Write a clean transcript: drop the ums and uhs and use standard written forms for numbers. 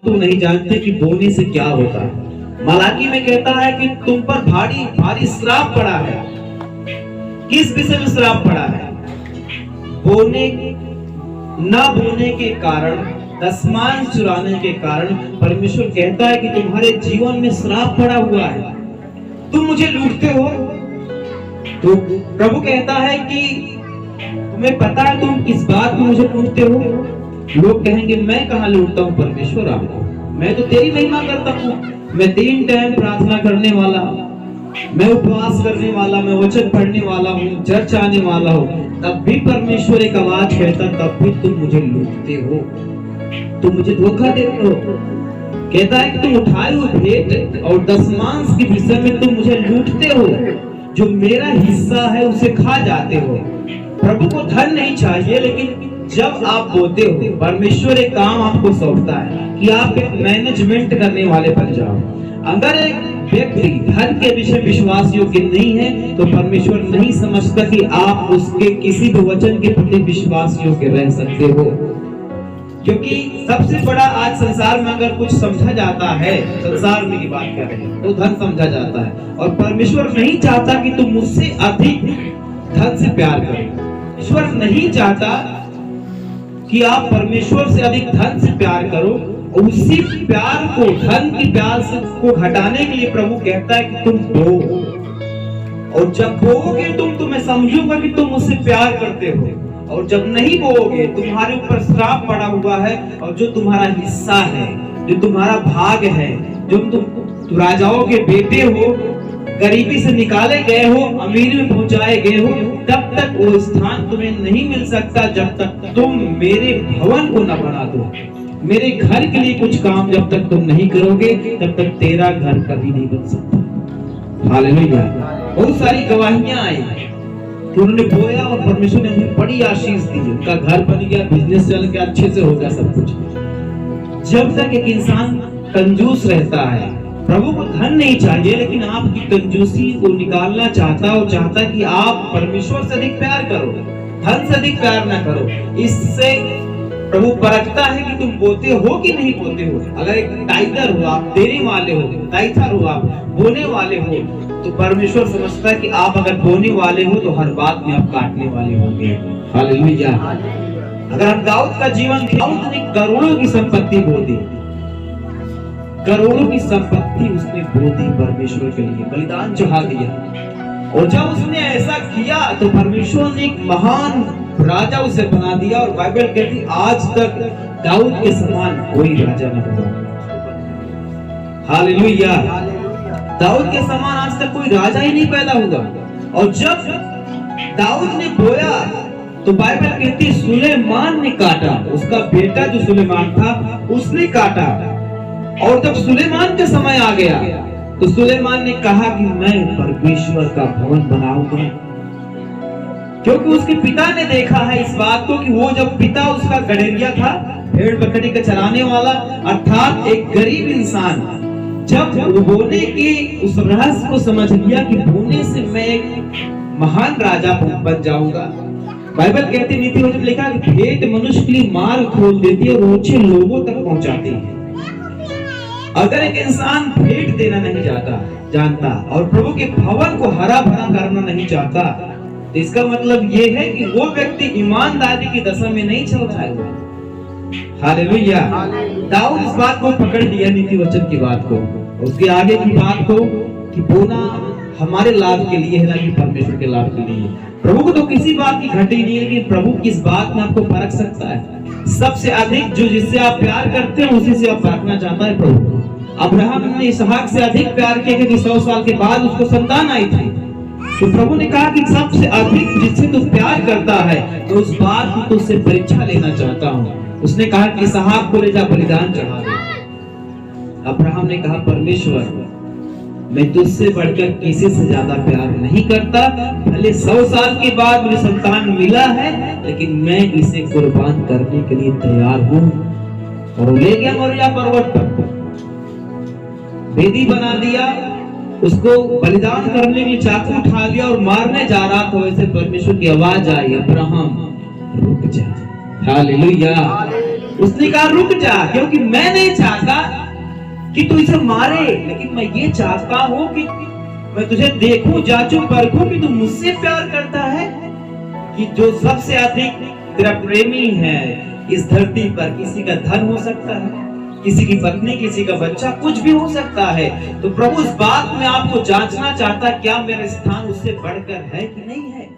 तुम नहीं जानते कि बोने से क्या होता है। मलाकी में कहता है कि तुम पर भारी भारी श्राप पड़ा है। किस विषय में श्राप पड़ा है? बोने न बोने के कारण, दशमांश चुराने के कारण परमेश्वर कहता है कि तुम्हारे जीवन में श्राप पड़ा हुआ है। तुम मुझे लूटते हो। तो प्रभु कहता है कि तुम्हें पता है तुम किस बात में मुझे लूटते हो? लोग कहेंगे मैं कहाँ लूटता हूँ परमेश्वर आपको, मैं तो तेरी महिमा करता हूँ, मैं 3 टाइम प्रार्थना करने वाला, मैं उपवास करने वाला, मैं वचन पढ़ने वाला हूँ, चर्च आने वाला हूँ, तब भी परमेश्वर एक आवाज कहता तब भी तुम मुझे लूटते हो, तुम मुझे धोखा देते हो। कहता है कि तुम उठाए हुए भेंट और दशमांश के विषय में तुम मुझे लूटते हो, जो मेरा हिस्सा है उसे खा जाते हो। प्रभु को धन नहीं चाहिए, लेकिन जब आप बोते हो परमेश्वर एक काम आपको सौंपता है कि आप एक मैनेजमेंट करने वाले बन जाओ। अगर एक व्यक्ति धन के विषय विश्वास योग्य नहीं है तो परमेश्वर नहीं समझता कि आप उसके किसी भी वचन के प्रति विश्वास योग्य रह सकते हो। क्योंकि सबसे बड़ा आज संसार में अगर कुछ समझा जाता है, संसार में की बात कर रहे हैं, तो धन समझा जाता है। और परमेश्वर नहीं चाहता कि तुम मुझसे अधिक धन से प्यार करो। ईश्वर नहीं चाहता कि आप परमेश्वर से अधिक धन से प्यार करो। उसी प्यार को, धन की प्यार से को हटाने के लिए प्रभु कहता है कि तुम बो, और जब बोओगे तुम तो मैं समझूंगा कि तुम मुझसे प्यार करते हो। और जब नहीं बोओगे तुम्हारे ऊपर श्राप पड़ा हुआ है, और जो तुम्हारा हिस्सा है, जो तुम्हारा भाग है, जो तुम राजाओं के बेटे हो, गरीबी से निकाले गए हो, अमीरी में पहुंचाए गए हो, तब तक वो स्थान तुम्हें नहीं मिल सकता जब तक तुम मेरे भवन को न बना दो। मेरे घर के लिए कुछ काम जब तक तुम नहीं करोगे तब तक तेरा घर कभी नहीं बन सकता। हालेलुया। बहुत सारी गवाहियां आई कि उन्होंने बोया और परमेश्वर ने उन्हें बड़ी आशीष दी, उनका घर बन गया, बिजनेस चल गया, अच्छे से हो गया सब कुछ। जब तक एक इंसान कंजूस रहता है, प्रभु को धन नहीं चाहिए लेकिन आपकी कंजूसी को निकालना चाहता और चाहता कि आप परमेश्वर से अधिक प्यार करो, धन से अधिक प्यार ना करो। इससे प्रभु परखता है कि तुम बोते हो कि नहीं बोते हो। अगर एक टाइगर हो, आप देने वाले हो, टाइथर हो, आप बोने वाले हो, तो परमेश्वर समझता है कि आप अगर बोने वाले हो तो हर बात में आप काटने वाले होंगे। हालेलुया। अगर हम दाऊद का जीवन, दाऊद ने करोड़ों की संपत्ति बो दी, करोड़ों की संपत्ति उसने बो दी, परमेश्वर के लिए बलिदान चढ़ा दिया। और जब उसने ऐसा किया तो परमेश्वर ने एक महान राजा उसे बना दिया। और बाइबल कहती आज तक दाऊद के समान कोई राजा न हुआ। हालेलुया। दाऊद के समान आज तक कोई राजा ही नहीं पैदा हुआ। और जब दाऊद ने बोया तो बाइबल कहती सुलेमान ने काटा, उसका बेटा जो सुलेमान था उसने काटा। और जब सुलेमान का समय आ गया तो सुलेमान ने कहा कि मैं परमेश्वर का भवन बनाऊंगा, क्योंकि उसके पिता ने देखा है इस बात को कि वो जब पिता उसका गड़ेरिया था, भेड़ बकरी का चराने वाला, अर्थात एक गरीब इंसान, जब बोने के उस रहस्य को समझ लिया कि बोने से मैं एक महान राजा बन जाऊंगा। बाइबल कहती नीति वचन लिखा कि भेंट मनुष्य के लिए मार्ग खोल देती है और ऊंचे लोगों तक पहुंचाती है। अगर एक इंसान भेंट देना नहीं जानता और प्रभु के भवन को हरा भरा करना नहीं चाहता, तो इसका मतलब ये है कि वो व्यक्ति ईमानदारी की दशा में नहीं चल रहा है। हालेलुया। दाऊद इस बात को पकड़ लिया, नीति वचन की बात को, उसके आगे की बात को कि बोना हमारे लाभ के लिए है ना कि परमेश्वर के लाभ के लिए। प्रभु को तो किसी बात की घटी नहीं है, लेकिन प्रभु किस बात में आपको परख सकता है। सबसे अधिक जो जिससे आप प्यार करते हैं उसी से आप परखना चाहता है प्रभु। अब्राहम ने इसहाक से अधिक प्यार किया कि 100 साल के बाद उसको संतान आई थी। तो प्रभु ने कहा कि सबसे अधिक जिससे तू प्यार करता है तो उस बात की तुझसे परीक्षा लेना चाहता हूँ। उसने कहा कि इसहाक को ले जा बलिदान चढ़ा दे। अब्राहम ने कहा परमेश्वर मैं तुझसे बढ़कर किसी से ज्यादा प्यार नहीं करता, भले 100 साल के बाद मुझे संतान मिला है लेकिन मैं इसे कुर्बान करने के लिए तैयार हूँ। और ले गया मोरिया पर्वत पर, वेदी बना दिया, उसको बलिदान करने के लिए चाकू उठा लिया और मारने जा रहा था। वैसे परमेश्वर की आवाज आई, अब्राहम रुक जा। हालेलुया। उसने कहा रुक जा, क्योंकि मैं नहीं चाहता कि तू इसे मारे, लेकिन मैं ये चाहता हूं कि मैं तुझे देखूं, जांचूं, परखूं कि तू मुझसे प्यार करता है कि जो सबसे अधिक तेरा प्रेमी है इस धरती पर। किसी का धन हो सकता है, किसी की पत्नी, किसी का बच्चा, कुछ भी हो सकता है। तो प्रभु इस बात में आपको जांचना चाहता, क्या मेरा स्थान उससे बढ़कर है कि नहीं है।